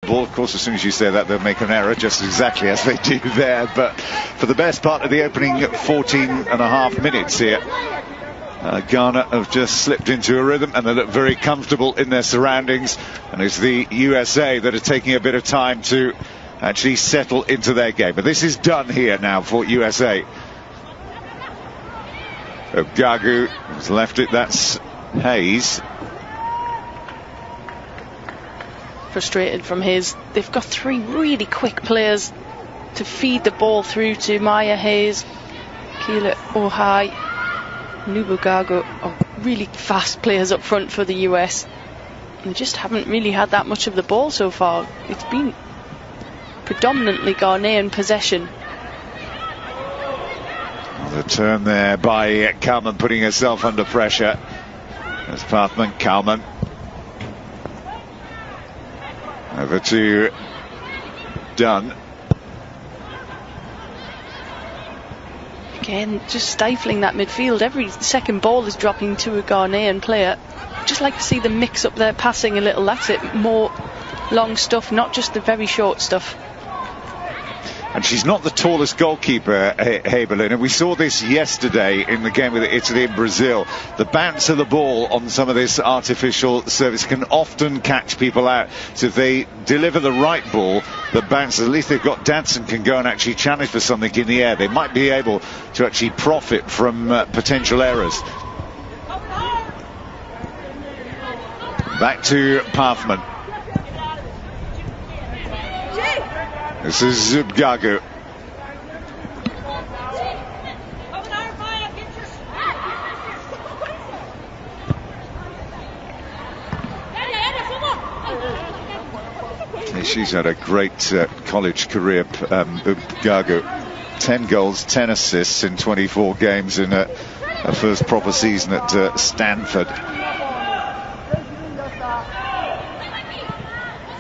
football. Of course, as soon as you say that, they'll make an error, just exactly as they do there. But for the best part of the opening 14 and a half minutes here, Ghana have just slipped into a rhythm, and they look very comfortable in their surroundings. And it's the USA that are taking a bit of time to actually settle into their game. But this is done here now for USA. Gagu has left it. That's Hayes. Frustrated from his. They've got three really quick players to feed the ball through to Maya Hayes, Keela Ohai, Nubu Gagu, really fast players up front for the US. They just haven't really had that much of the ball so far. It's been predominantly Ghanaian possession. Well, the turn there by Kalman, putting herself under pressure. There's Pathman, Kalman. Over to Dunn. Again, just stifling that midfield. Every second ball is dropping to a Ghanaian player. Just like to see them mix up their passing a little. That's it. More long stuff, not just the very short stuff. And she's not the tallest goalkeeper, Haberlin, and we saw this yesterday in the game with Italy and Brazil. The bounce of the ball on some of this artificial surface can often catch people out. So if they deliver the right ball, the bounce, at least they've got Dadson can go and actually challenge for something in the air. They might be able to actually profit from potential errors. Back to Pathman. This is Gagu. She's had a great college career, Gagu. 10 goals, 10 assists in 24 games in her first proper season at Stanford.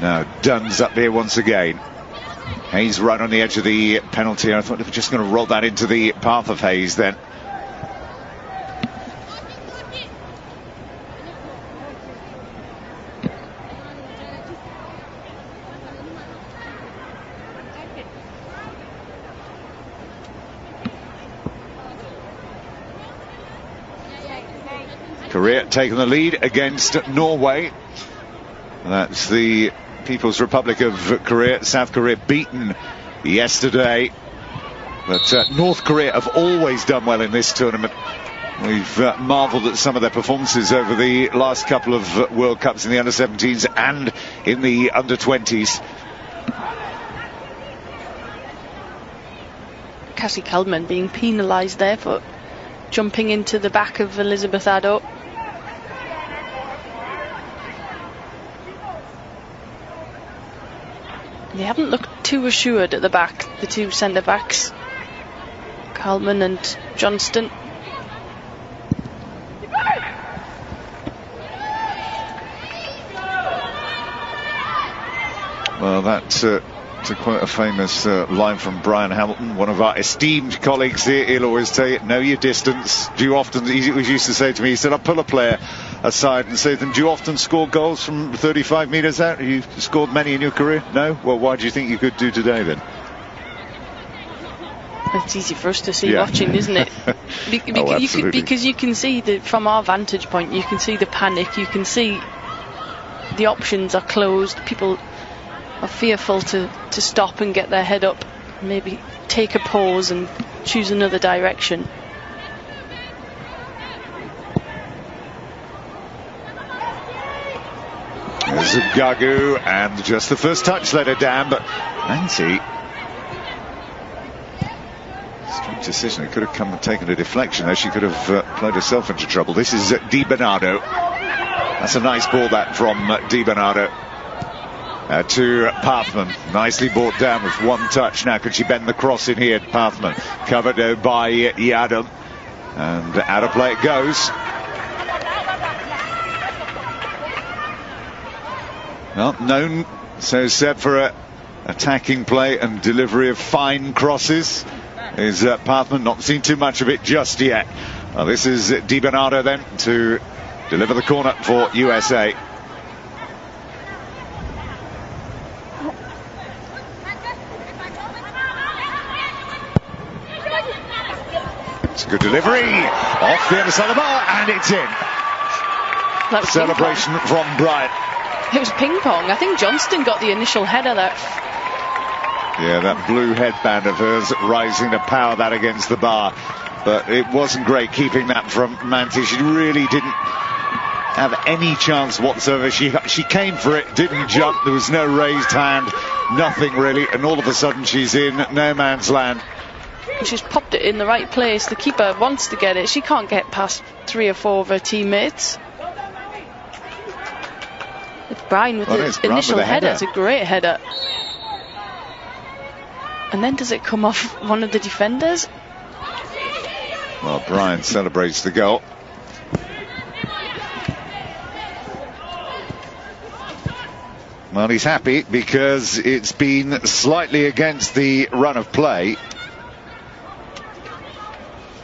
Now Dunn's up here once again. Hayes right on the edge of the penalty. I thought they were just going to roll that into the path of Hayes then. Korea taking the lead against Norway. That's the People's Republic of Korea. South Korea beaten yesterday, but North Korea have always done well in this tournament. We've marvelled at some of their performances over the last couple of World Cups in the under-17s and in the under-20s. Cassie Kalman being penalised there for jumping into the back of Elizabeth Addo. They haven't looked too assured at the back, the two centre-backs, Kalman and Johnston. Well, that's to quote a famous line from Brian Hamilton, one of our esteemed colleagues here. He'll always tell you, know your distance. Do you often, he used to say to me, he said, I'll pull a player aside and say to them, do you often score goals from 35 metres out? Have you scored many in your career? No? Well, why do you think you could do today then? It's easy for us to see watching, isn't it? Because you can see from our vantage point, you can see the panic, you can see the options are closed, people are fearful to stop and get their head up, maybe take a pause and choose another direction. There's Gagu, and just the first touch let her down, but Nancy, strange decision. It could have come and taken a deflection there. She could have played herself into trouble. This is Di Bernardo. That's a nice ball, that, from Di Bernardo. To Pathman, nicely brought down with one touch. Now can she bend the cross in here? Pathman covered by Yadam, and out of play it goes. Well, known, so said, for attacking play and delivery of fine crosses is Pathman. Not seen too much of it just yet. Well, this is Di Bernardo then to deliver the corner for USA. It's a good delivery off the other side of the bar, and it's in. Celebration from Bryant. It was ping pong. I think Johnston got the initial header there. Yeah, that blue headband of hers rising to power that against the bar. But it wasn't great keeping that from Manti. She really didn't have any chance whatsoever. She came for it, didn't jump. There was no raised hand, nothing really. And all of a sudden she's in no man's land. She's popped it in the right place. The keeper wants to get it. She can't get past 3 or 4 of her teammates. Brian with the initial header. It's a great header. And then does it come off one of the defenders? Well, Brian celebrates the goal. Well, he's happy because it's been slightly against the run of play.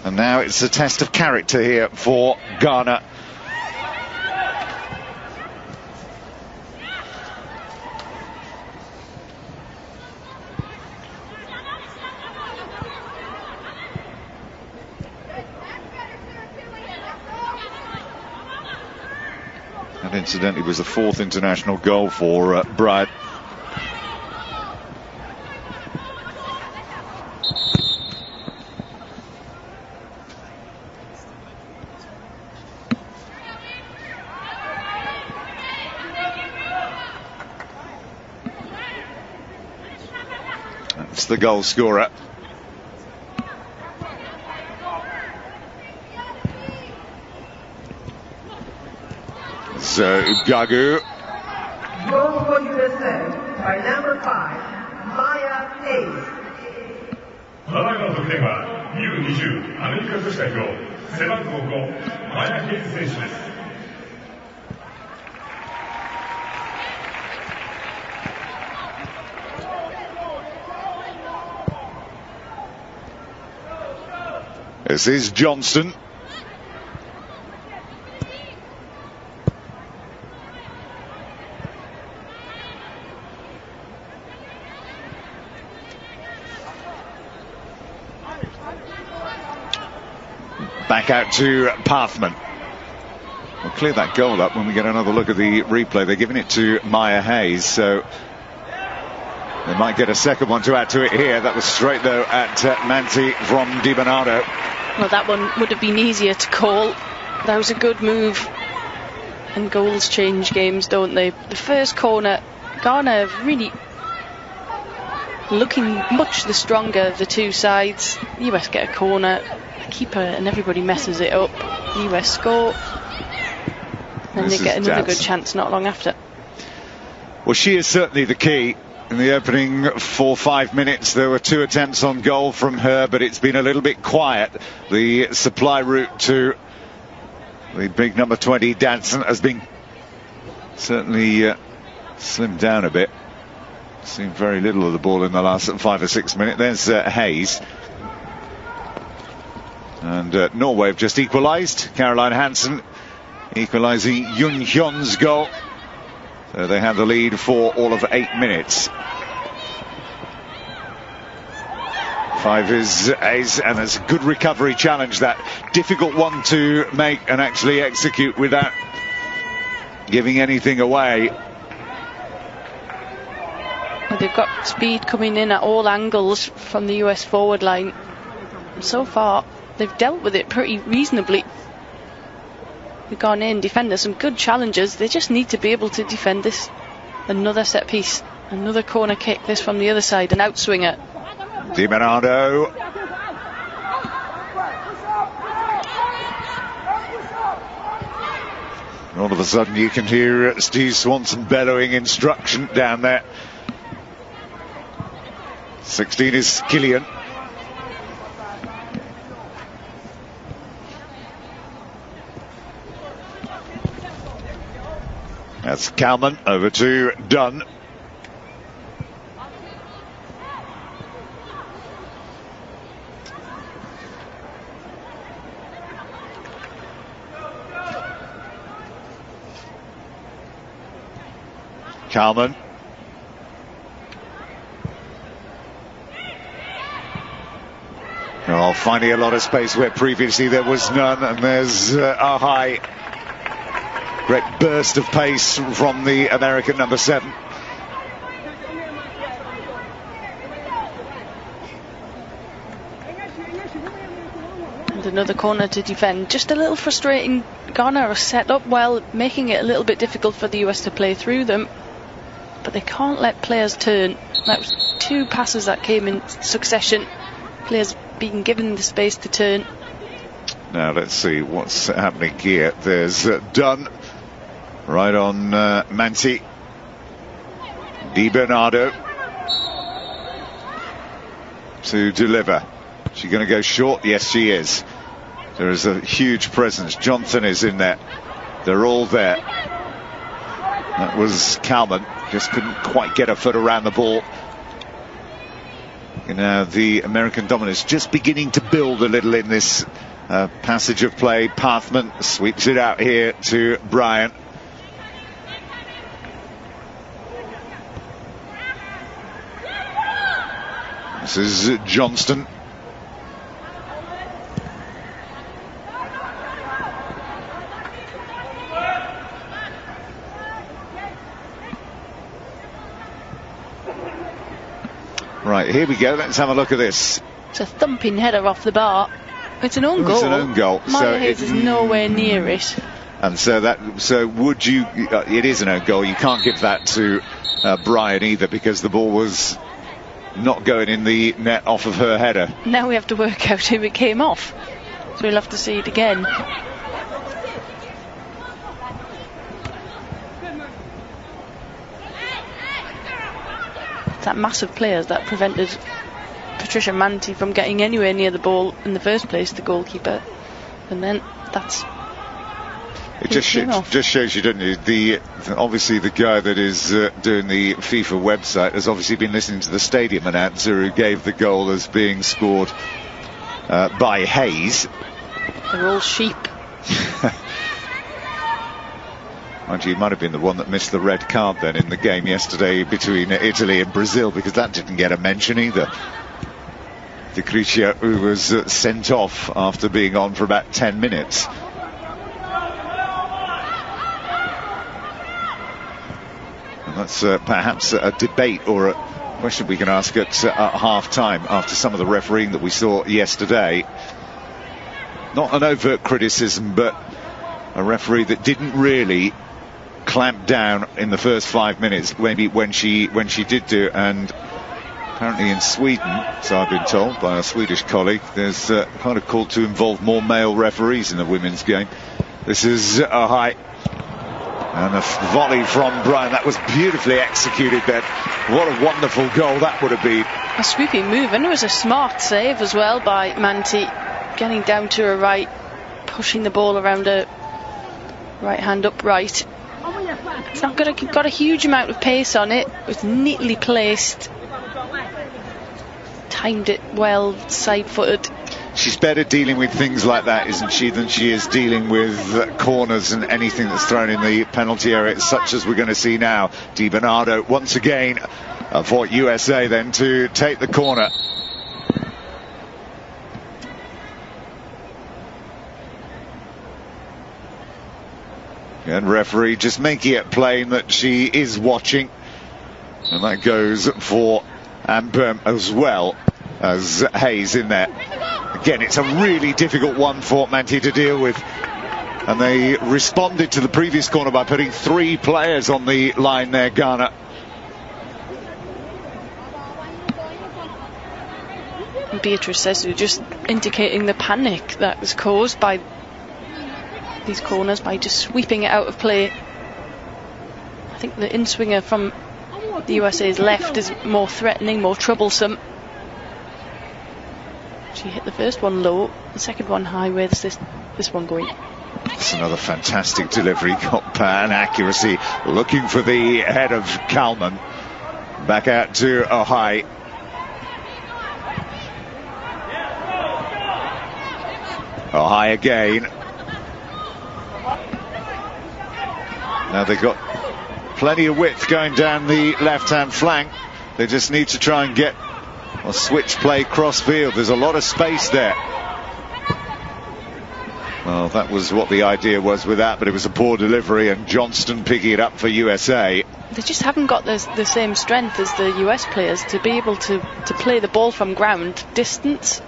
And now it's a test of character here for Ghana. And incidentally was the 4th international goal for Bryant. That's the goal scorer. So Gagu. Goal for USA by number 5, Maya Hayes. 7日の得点は U20 アメリカ女子代表背番号5マヤ・ヘイズ選手です。This is Johnston. Back out to Pathman. We'll clear that goal up when we get another look at the replay. They're giving it to Maya Hayes, so they might get a second one to add to it here. That was straight though at Manti from Di Bernardo. Well, that one would have been easier to call. That was a good move. And goals change games, don't they? The first corner, Ghana really looking much the stronger of the two sides. US get a corner, the keeper and everybody messes it up. US score. And they get another good chance not long after. Well, she is certainly the key. In the opening 4-5 minutes, there were 2 attempts on goal from her, but it's been a little bit quiet. The supply route to the big number 20, Danson, has been certainly slimmed down a bit. Seen very little of the ball in the last 5 or 6 minutes. There's Hayes. And Norway have just equalised. Caroline Hansen equalising Yun Hyun's goal. So they have the lead for all of 8 minutes. 5 is Ace, and it's a good recovery challenge, that difficult one to make and actually execute without giving anything away. Well, they've got speed coming in at all angles from the US forward line. So far, they've dealt with it pretty reasonably. They've gone in, defenders, some good challenges. They just need to be able to defend this. Another set piece, another corner kick, this from the other side, an outswinger. Di Bernardo. All of a sudden you can hear Steve Swanson bellowing instruction down there. 16 is Killian. That's Kalman over to Dunn. Kalman. Oh, finding a lot of space where previously there was none, and there's a high. Great burst of pace from the American number 7. And another corner to defend. Just a little frustrating. Ghana are set up well, making it a little bit difficult for the US to play through them. But they can't let players turn. That was 2 passes that came in succession. Players being given the space to turn. Now let's see what's happening here. There's Dunn right on Manti. Di Bernardo to deliver. She going to go short? Yes, she is. There is a huge presence. Johnson is in there. They're all there. That was Kalman. Just couldn't quite get her foot around the ball. And now the American dominance just beginning to build a little in this passage of play. Pathman sweeps it out here to Bryant. This is Johnston. Right, here we go. Let's have a look at this. It's a thumping header off the bar. It's an own goal. It's an own goal. Maya Hayes is nowhere near it. And so would you? It is an own goal. You can't give that to Brian either, because the ball was not going in the net off of her header. Now we have to work out who it came off. So we'll have to see it again. That mass of players that prevented Patricia Manti from getting anywhere near the ball in the first place, the goalkeeper. And then that's... It just shows you, doesn't it? Obviously the guy that is doing the FIFA website has obviously been listening to the stadium announcer who gave the goal as being scored by Hayes. They're all sheep. Mind you, he might have been the one that missed the red card then in the game yesterday between Italy and Brazil, because that didn't get a mention either. De Cricia, who was sent off after being on for about 10 minutes. And that's perhaps a debate or a question we can ask at half-time after some of the refereeing that we saw yesterday. Not an overt criticism, but a referee that didn't really clamp down in the first 5 minutes, maybe when she did do. And apparently in Sweden, so I've been told by a Swedish colleague, there's kind of call to involve more male referees in the women's game. This is a high and a volley from Brian. That was beautifully executed then. What a wonderful goal that would have been. A sweeping move, and it was a smart save as well by Manti, getting down to her right, pushing the ball around her right hand upright. It's not got a huge amount of pace on it. It was neatly placed, timed it well, side-footed. She's better dealing with things like that, isn't she, than she is dealing with corners and anything that's thrown in the penalty area, such as we're going to see now. Di Bernardo once again for USA then to take the corner. And referee just making it plain that she is watching. And that goes for Ampem as well as Hayes in there. Again, it's a really difficult one for Manti to deal with. And they responded to the previous corner by putting 3 players on the line there, Ghana. Beatrice Sesu just indicating the panic that was caused by these corners by just sweeping it out of play. I think the in-swinger from the USA's left is more threatening, more troublesome. She hit the first one low, the second one high. Where's this one going? It's another fantastic delivery, got power and accuracy, looking for the head of Kalman. Back out to Ohai. Ohai again. Now they've got plenty of width going down the left-hand flank. They just need to try and get Well, switch play cross field. There's a lot of space there. Well, that was what the idea was with that, but it was a poor delivery, and Johnston picking it up for USA. They just haven't got the same strength as the US players to be able to play the ball from ground distance.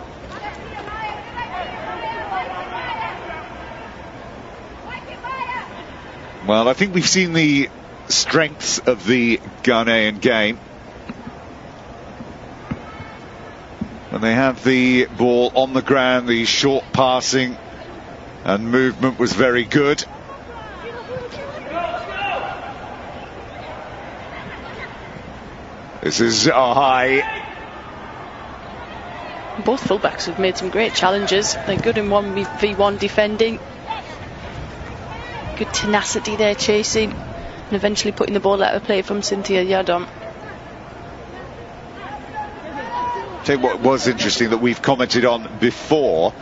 Well, I think we've seen the strengths of the Ghanaian game. When they have the ball on the ground, the short passing and movement was very good. This is high. Both fullbacks have made some great challenges. They're good in 1v1 defending. Good tenacity there, chasing and eventually putting the ball out of play from Cynthia Yadom. Tell you what was interesting that we've commented on before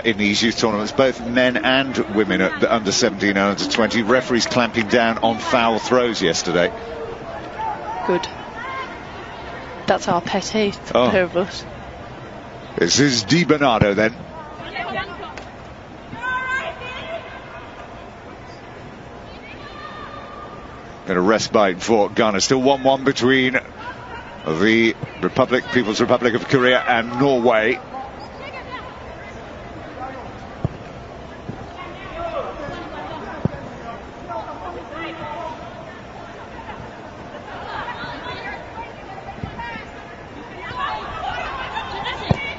in these youth tournaments, both men and women at the under 17 and under 20, referees clamping down on foul throws yesterday. Good. That's our pet hate, the pair of us. This is Di Bernardo then. Bit of respite for Ghana. Still 1-1 between the People's Republic of Korea and Norway.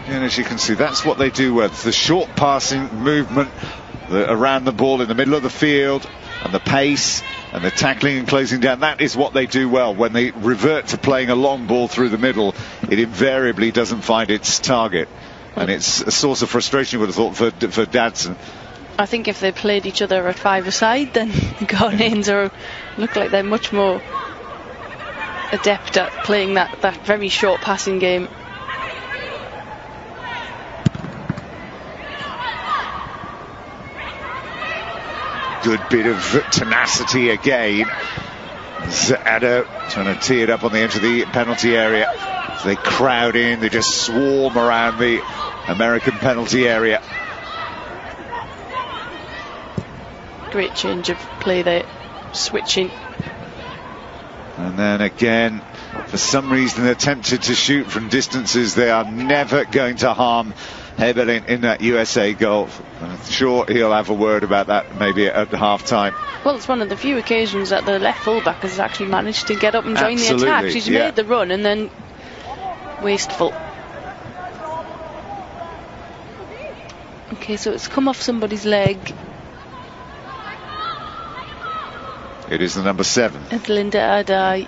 And as you can see, that's what they do well. The short passing movement around the ball in the middle of the field, and the pace and the tackling and closing down. That is what they do well. When they revert to playing a long ball through the middle, it invariably doesn't find its target, and it's a source of frustration, you would have thought, for Dadson. I think if they played each other at five-a-side, then the Ghanaians look like they're much more adept at playing that very short passing game. Good bit of tenacity again. Zado trying to tee it up on the edge of the penalty area. As they crowd in, they just swarm around the American penalty area. Great change of play there, switching. And then again, for some reason they're tempted to shoot from distances. They are never going to harm Hebelin in that USA goal. I'm sure he'll have a word about that maybe at half time. Well, it's one of the few occasions that the left fullback has actually managed to get up and join the attack. She's made the run and then wasteful. Okay, so it's come off somebody's leg. It is the number 7. It's Linda Adai.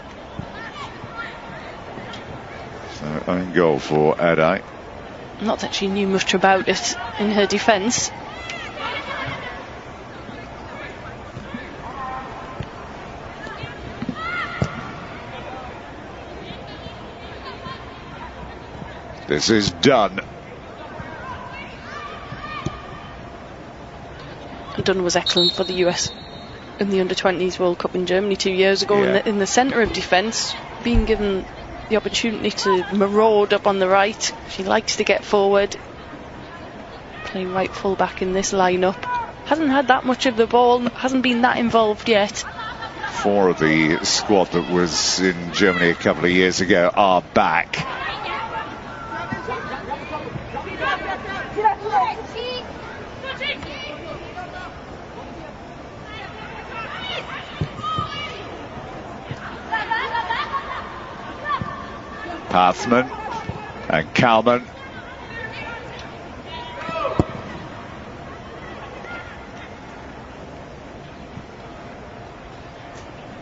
So own goal for Adai. Not that she knew much about it in her defence. This is done. Dunn was excellent for the US in the under-20s World Cup in Germany 2 years ago. In the centre of defence, being given the opportunity to maraud up on the right. She likes to get forward. Playing right full back in this lineup. Hasn't had that much of the ball, hasn't been that involved yet. 4 of the squad that was in Germany a couple of years ago are back. Pathman and Kalman.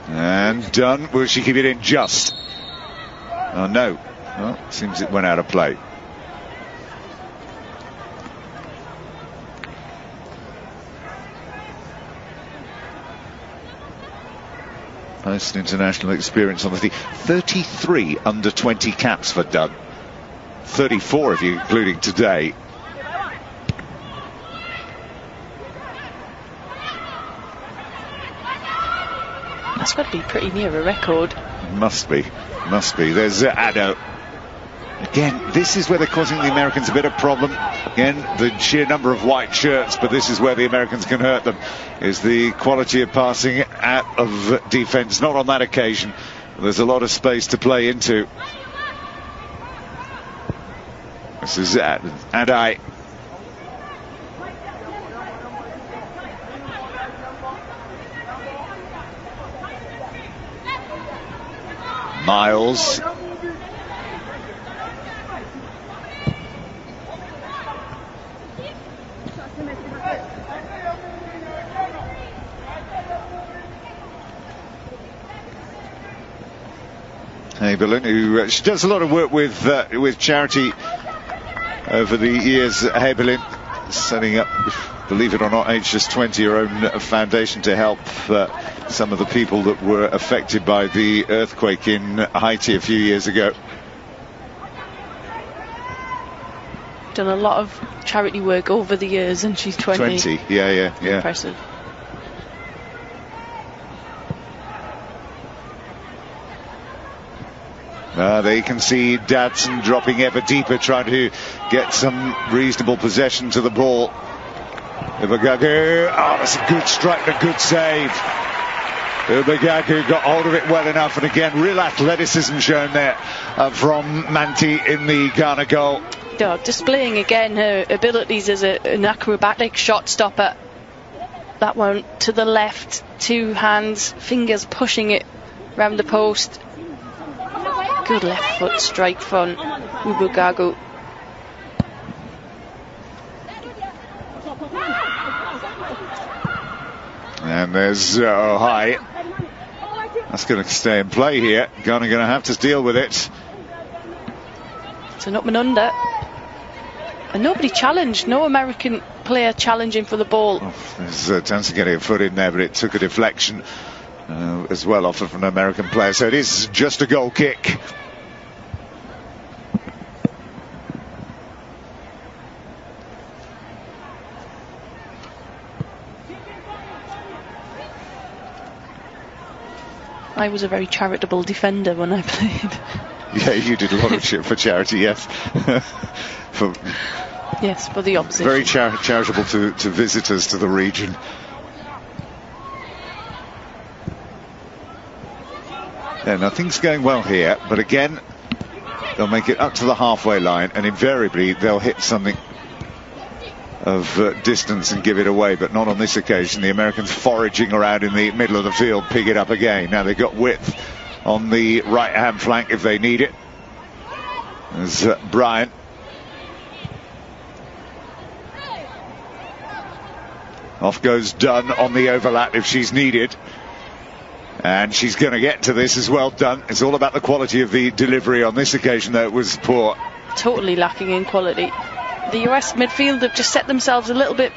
And Dunn, will she keep it in just? Oh no, well, seems it went out of play. Post-international experience on the team. 33 under-20 caps for Dunn. 34 of you including today. That's got to be pretty near a record. Must be. There's Addo. Again, this is where they're causing the Americans a bit of problem. Again, the sheer number of white shirts, but this is where the Americans can hurt them, is the quality of passing out of defence. Not on that occasion. There's a lot of space to play into. This is Adai. Miles. Haberlin, who she does a lot of work with charity over the years. Haberlin setting up, believe it or not, Ages 20, her own foundation to help some of the people that were affected by the earthquake in Haiti a few years ago. Done a lot of charity work over the years, and she's 20. Yeah. Impressive. They can see Dadson dropping ever deeper, trying to get some reasonable possession to the ball. Ubagagu, that's a good strike and a good save. Ubagagu got hold of it well enough, and again, real athleticism shown there from Manti in the Ghana goal. Displaying again her abilities as an acrobatic shot stopper. That one to the left, 2 hands, fingers pushing it round the post. Good left foot strike from Ubagagu. And there's Ohai. That's going to stay in play here. Ghana going to have to deal with it. It's an up and under. And nobody challenged. No American player challenging for the ball. There's a chance of getting a foot in there, but it took a deflection as well off of an American player. So it is just a goal kick. I was a very charitable defender when I played. Yeah, you did a lot of shit for charity, yes. Yes, for the opposition. Very charitable to visitors to the region. Yeah, nothing's going well here, but again, they'll make it up to the halfway line, and invariably they'll hit something of distance and give it away, but not on this occasion. The Americans foraging around in the middle of the field, pick it up again. Now they've got width on the right hand flank if they need it. There's Bryant. Off goes Dunn on the overlap if she's needed. And she's going to get to this as well. Dunn. It's all about the quality of the delivery on this occasion, though it was poor. Totally lacking in quality. The US midfield have just set themselves a little bit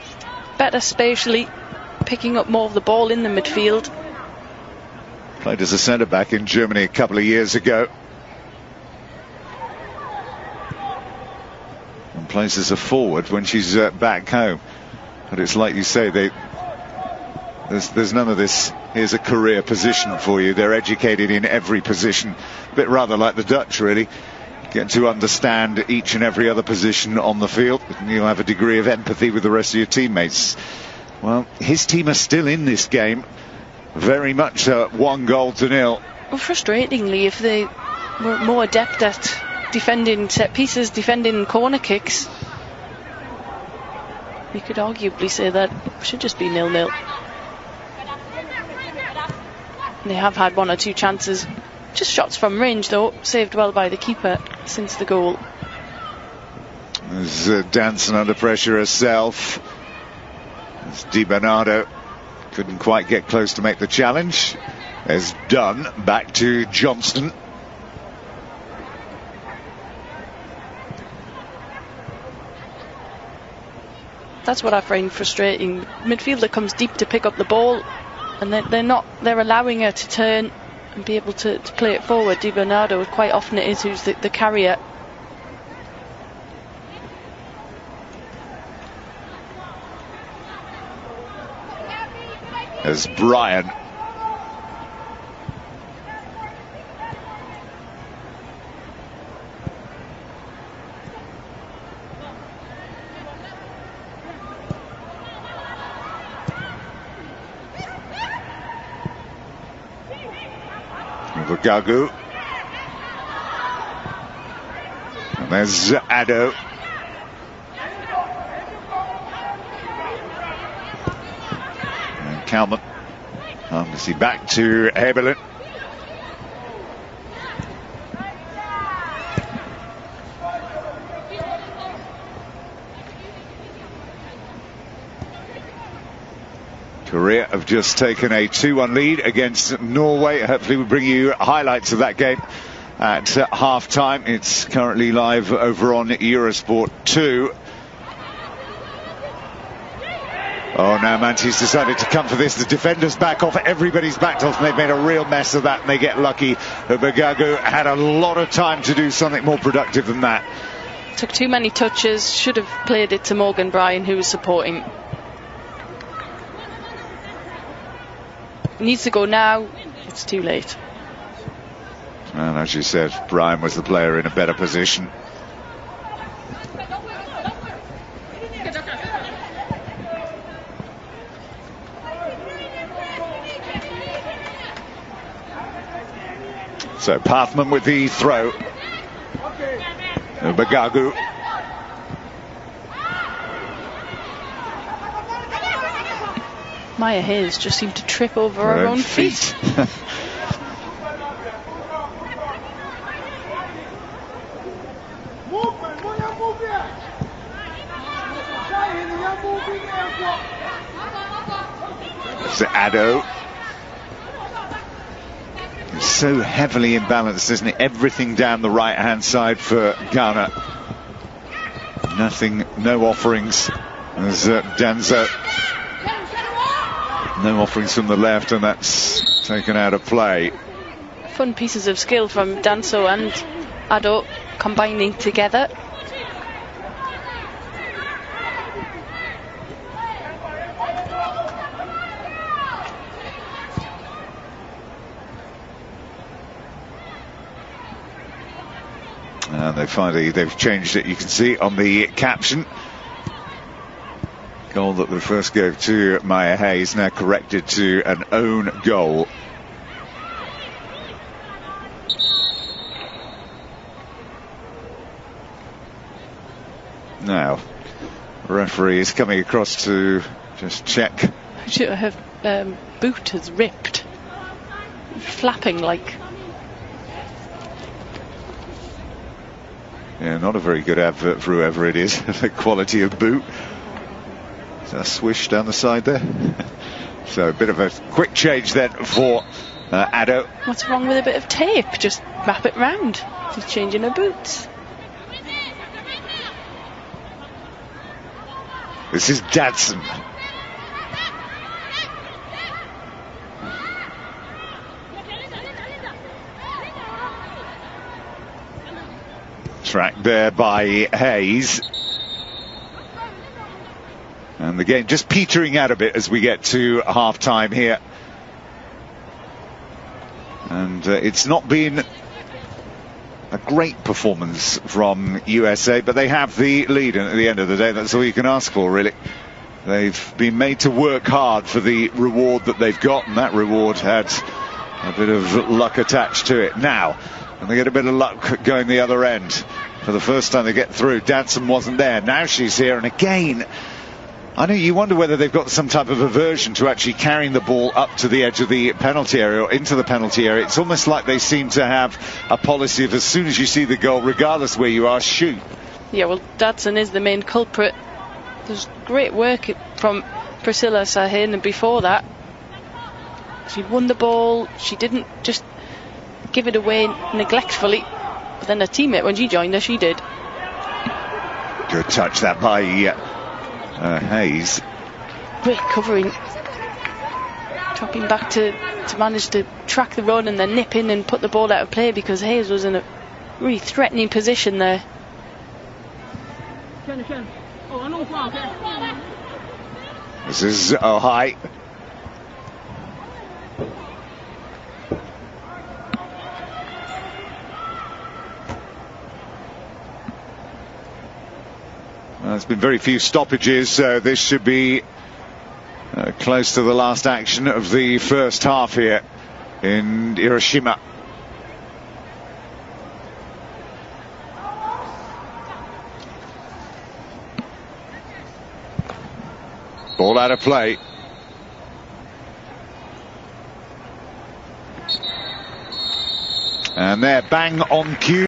better spatially, picking up more of the ball in the midfield. Played as a centre-back in Germany a couple of years ago. And plays as a forward when she's back home. But it's like you say, there's none of this, here's a career position for you. They're educated in every position. A bit rather like the Dutch, really. Get to understand each and every other position on the field, and you'll have a degree of empathy with the rest of your teammates. Well, his team are still in this game, very much 1-0. Well, frustratingly, if they were more adept at defending set pieces, defending corner kicks, you could arguably say that it should just be 0-0. They have had 1 or 2 chances. Just shots from range, though, saved well by the keeper since the goal. There's Danson under pressure herself. There's Di Bernardo. Couldn't quite get close to make the challenge. There's Dunn. Back to Johnston. That's what I find frustrating. Midfielder comes deep to pick up the ball, and they're allowing her to turn and be able to play it forward. Di Bernardo, quite often it is who's the carrier. There's Brian. Nobugagu. And there's Ado. And Kalman. Obviously back to Heberlin. Korea have just taken a 2-1 lead against Norway. Hopefully we'll bring you highlights of that game at half time. It's currently live over on Eurosport 2. Oh, now Manti's decided to come for this. The defenders back off. Everybody's backed off, and they've made a real mess of that, and they get lucky. Nobugagu had a lot of time to do something more productive than that. Took too many touches. Should have played it to Morgan Bryan, who was supporting. Needs to go now. It's too late. And as you said, Bryan was the player in a better position. So Pathman with the throw. Nobugagu. Maya Hayes just seemed to trip over her own feet. It's Ado. It's so heavily imbalanced, isn't it? Everything down the right-hand side for Ghana. Nothing, no offerings. There's Danzo. No offerings from the left, and that's taken out of play. Fun pieces of skill from Danso and Ado combining together. And they've changed it, you can see on the caption. Goal that we first gave to Maya Hayes, now corrected to an own goal. Now, referee is coming across to just check. Her boot has ripped. Flapping like. Yeah, not a very good advert for whoever it is. The quality of boot. A swish down the side there. So a bit of a quick change then for Ado. What's wrong with a bit of tape? Just wrap it round. She's changing her boots. This is Dadson. Tracked there by Hayes. And the game just petering out a bit as we get to half time here. And it's not been a great performance from USA, but they have the lead, and at the end of the day that's all you can ask for, really. They've been made to work hard for the reward that they've got, and that reward had a bit of luck attached to it. Now, and they get a bit of luck going the other end. For the first time they get through, Dadson wasn't there, now she's here, and again, I know you wonder whether they've got some type of aversion to actually carrying the ball up to the edge of the penalty area or into the penalty area. It's almost like they seem to have a policy of as soon as you see the goal, regardless where you are, shoot. Yeah, well, Dadson is the main culprit. There's great work from Priscilla Sahin, and before that, she won the ball. She didn't just give it away neglectfully. But then her teammate, when she joined her, she did. Good touch that by Hayes. Great covering. Dropping back to manage to track the run and then nip in and put the ball out of play, because Hayes was in a really threatening position there. This is Ohai. There's been very few stoppages, so this should be close to the last action of the first half here in Hiroshima. Ball out of play. And they're bang on cue.